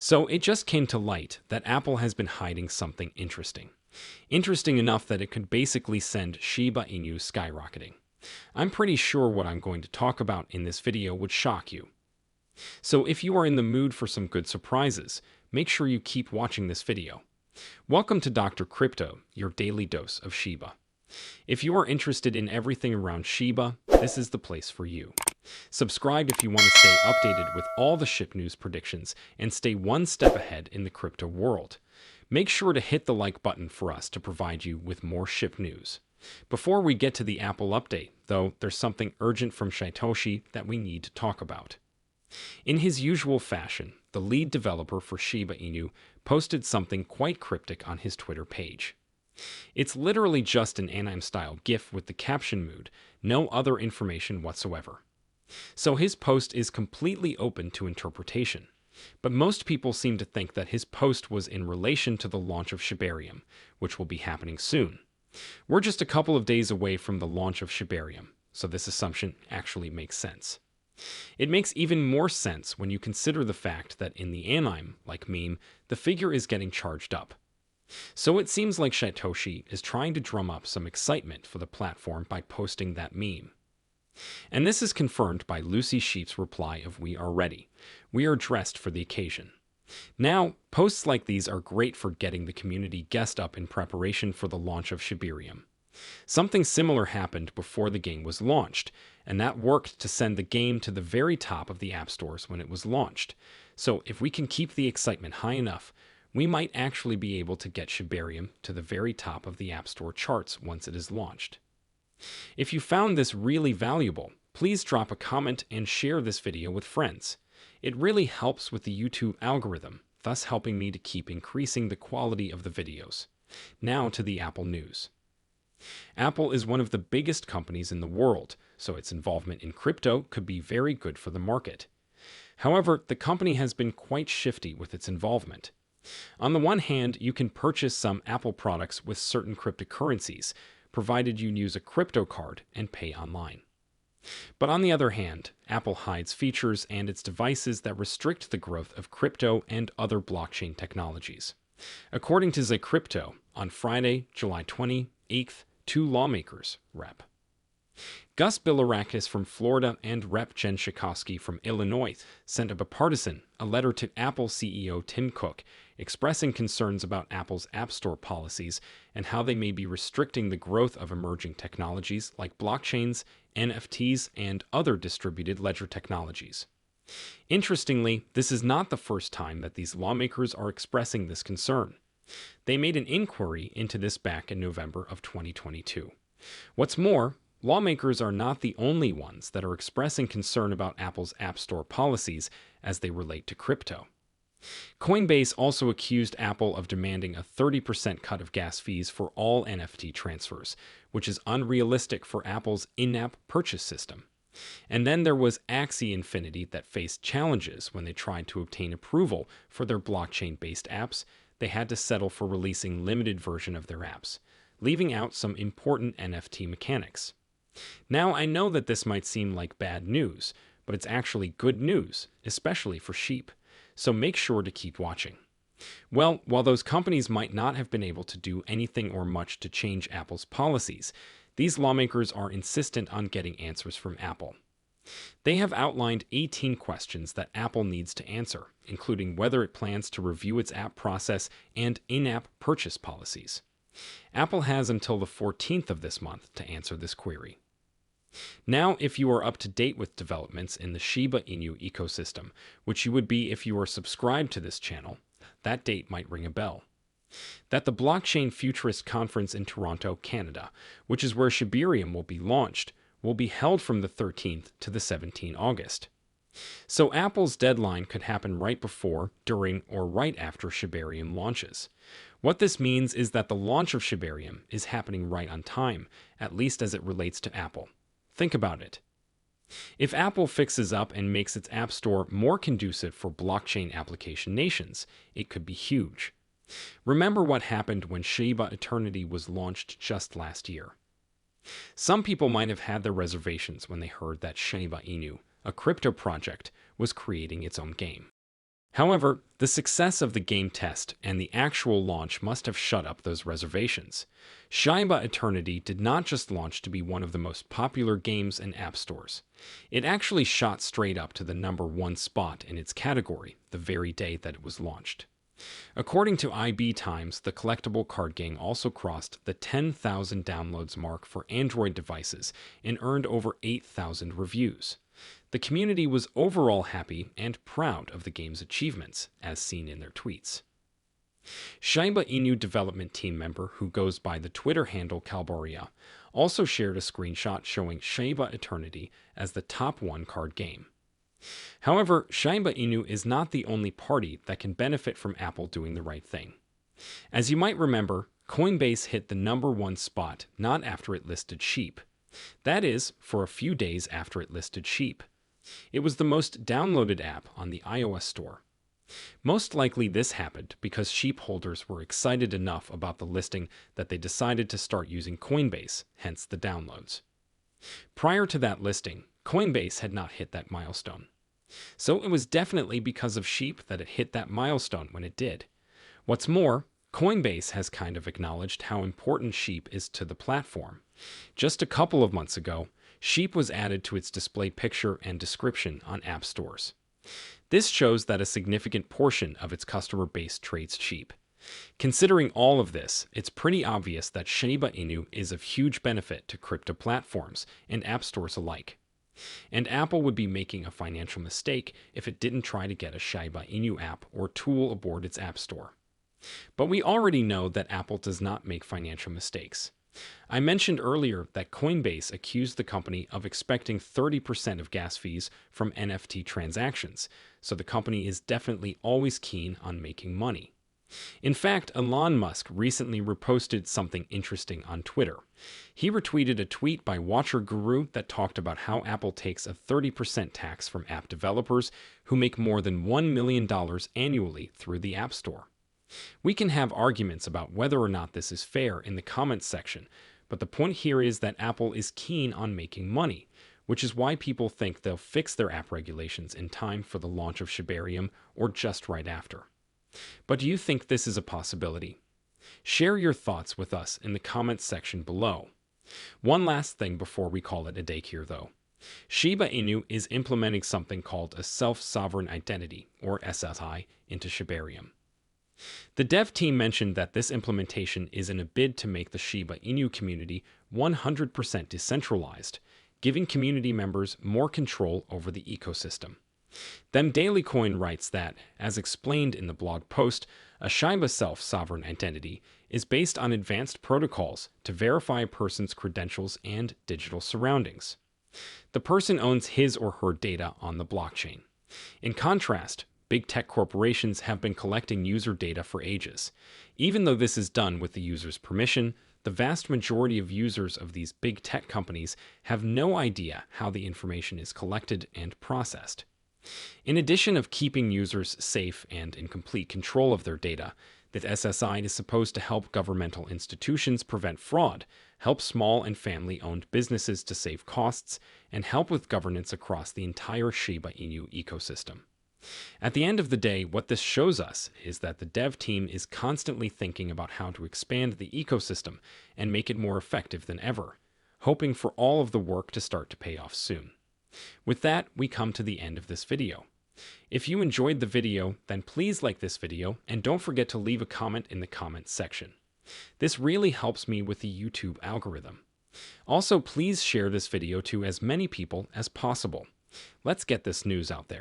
So it just came to light that Apple has been hiding something interesting. Interesting enough that it could basically send Shiba Inu skyrocketing. I'm pretty sure what I'm going to talk about in this video would shock you. So if you are in the mood for some good surprises, make sure you keep watching this video. Welcome to Dr. Crypto, your daily dose of Shiba. If you are interested in everything around Shiba, this is the place for you. Subscribe if you want to stay updated with all the SHIB news predictions and stay one step ahead in the crypto world. Make sure to hit the like button for us to provide you with more SHIB news. Before we get to the Apple update, though, there's something urgent from Satoshi that we need to talk about. In his usual fashion, the lead developer for Shiba Inu posted something quite cryptic on his Twitter page. It's literally just an anime-style GIF with the caption mood, no other information whatsoever. So his post is completely open to interpretation. But most people seem to think that his post was in relation to the launch of Shibarium, which will be happening soon. We're just a couple of days away from the launch of Shibarium, so this assumption actually makes sense. It makes even more sense when you consider the fact that in the anime-like meme, the figure is getting charged up. So it seems like Satoshi is trying to drum up some excitement for the platform by posting that meme. And this is confirmed by Lucy Sheep's reply of "We are ready. We are dressed for the occasion." Now, posts like these are great for getting the community guessed up in preparation for the launch of Shibarium. Something similar happened before the game was launched, and that worked to send the game to the very top of the app stores when it was launched. So if we can keep the excitement high enough, we might actually be able to get Shibarium to the very top of the App Store charts once it is launched. If you found this really valuable, please drop a comment and share this video with friends. It really helps with the YouTube algorithm, thus helping me to keep increasing the quality of the videos. Now to the Apple news. Apple is one of the biggest companies in the world, so its involvement in crypto could be very good for the market. However, the company has been quite shifty with its involvement. On the one hand, you can purchase some Apple products with certain cryptocurrencies, provided you use a crypto card and pay online. But on the other hand, Apple hides features and its devices that restrict the growth of crypto and other blockchain technologies. According to Crypto, on Friday, July 28th, two lawmakers, Rep. Gus Bilirakis from Florida and Rep. Jen Schakowsky from Illinois sent a bipartisan a letter to Apple CEO Tim Cook expressing concerns about Apple's App Store policies and how they may be restricting the growth of emerging technologies like blockchains, NFTs, and other distributed ledger technologies. Interestingly, this is not the first time that these lawmakers are expressing this concern. They made an inquiry into this back in November of 2022. What's more, lawmakers are not the only ones that are expressing concern about Apple's App Store policies as they relate to crypto. Coinbase also accused Apple of demanding a 30% cut of gas fees for all NFT transfers, which is unrealistic for Apple's in-app purchase system. And then there was Axie Infinity that faced challenges when they tried to obtain approval for their blockchain-based apps. They had to settle for releasing limited version of their apps, leaving out some important NFT mechanics. Now, I know that this might seem like bad news, but it's actually good news, especially for Shib. So make sure to keep watching. Well, while those companies might not have been able to do anything or much to change Apple's policies, these lawmakers are insistent on getting answers from Apple. They have outlined 18 questions that Apple needs to answer, including whether it plans to review its app process and in-app purchase policies. Apple has until the 14th of this month to answer this query. Now, if you are up to date with developments in the Shiba Inu ecosystem, which you would be if you are subscribed to this channel, that date might ring a bell. That the Blockchain Futurist Conference in Toronto, Canada, which is where Shibarium will be launched, will be held from the 13th to the 17th August. So Apple's deadline could happen right before, during, or right after Shibarium launches. What this means is that the launch of Shibarium is happening right on time, at least as it relates to Apple. Think about it. If Apple fixes up and makes its App Store more conducive for blockchain application nations, it could be huge. Remember what happened when Shiba Eternity was launched just last year. Some people might have had their reservations when they heard that Shiba Inu, a crypto project, was creating its own game. However, the success of the game test and the actual launch must have shut up those reservations. Shiba Eternity did not just launch to be one of the most popular games in app stores. It actually shot straight up to the #1 spot in its category the very day that it was launched. According to IB Times, the collectible card game also crossed the 10,000 downloads mark for Android devices and earned over 8,000 reviews. The community was overall happy and proud of the game's achievements, as seen in their tweets. Shiba Inu development team member who goes by the Twitter handle Calboria also shared a screenshot showing Shiba Eternity as the top 1 card game. However, Shiba Inu is not the only party that can benefit from Apple doing the right thing. As you might remember, Coinbase hit the #1 spot not after it listed Shib. That is, for a few days after it listed Shib. It was the most downloaded app on the iOS store. Most likely this happened because Shib holders were excited enough about the listing that they decided to start using Coinbase, hence the downloads. Prior to that listing, Coinbase had not hit that milestone. So it was definitely because of Shib that it hit that milestone when it did. What's more, Coinbase has kind of acknowledged how important Shib is to the platform. Just a couple of months ago, Shib was added to its display picture and description on app stores. This shows that a significant portion of its customer base trades Shib. Considering all of this, it's pretty obvious that Shiba Inu is of huge benefit to crypto platforms and app stores alike. And Apple would be making a financial mistake if it didn't try to get a Shiba Inu app or tool aboard its app store. But we already know that Apple does not make financial mistakes. I mentioned earlier that Coinbase accused the company of expecting 30% of gas fees from NFT transactions, so the company is definitely always keen on making money. In fact, Elon Musk recently reposted something interesting on Twitter. He retweeted a tweet by Watcher Guru that talked about how Apple takes a 30% tax from app developers who make more than $1 million annually through the App Store. We can have arguments about whether or not this is fair in the comments section, but the point here is that Apple is keen on making money, which is why people think they'll fix their app regulations in time for the launch of Shibarium or just right after. But do you think this is a possibility? Share your thoughts with us in the comments section below. One last thing before we call it a day here though. Shiba Inu is implementing something called a self-sovereign identity, or SSI, into Shibarium. The dev team mentioned that this implementation is in a bid to make the Shiba Inu community 100% decentralized, giving community members more control over the ecosystem. Then Daily Coin writes that, as explained in the blog post, a Shiba self-sovereign identity is based on advanced protocols to verify a person's credentials and digital surroundings. The person owns his or her data on the blockchain. In contrast, big tech corporations have been collecting user data for ages. Even though this is done with the user's permission, the vast majority of users of these big tech companies have no idea how the information is collected and processed. In addition of keeping users safe and in complete control of their data, the SSI is supposed to help governmental institutions prevent fraud, help small and family-owned businesses to save costs, and help with governance across the entire Shiba Inu ecosystem. At the end of the day, what this shows us is that the dev team is constantly thinking about how to expand the ecosystem and make it more effective than ever, hoping for all of the work to start to pay off soon. With that, we come to the end of this video. If you enjoyed the video, then please like this video and don't forget to leave a comment in the comments section. This really helps me with the YouTube algorithm. Also, please share this video to as many people as possible. Let's get this news out there.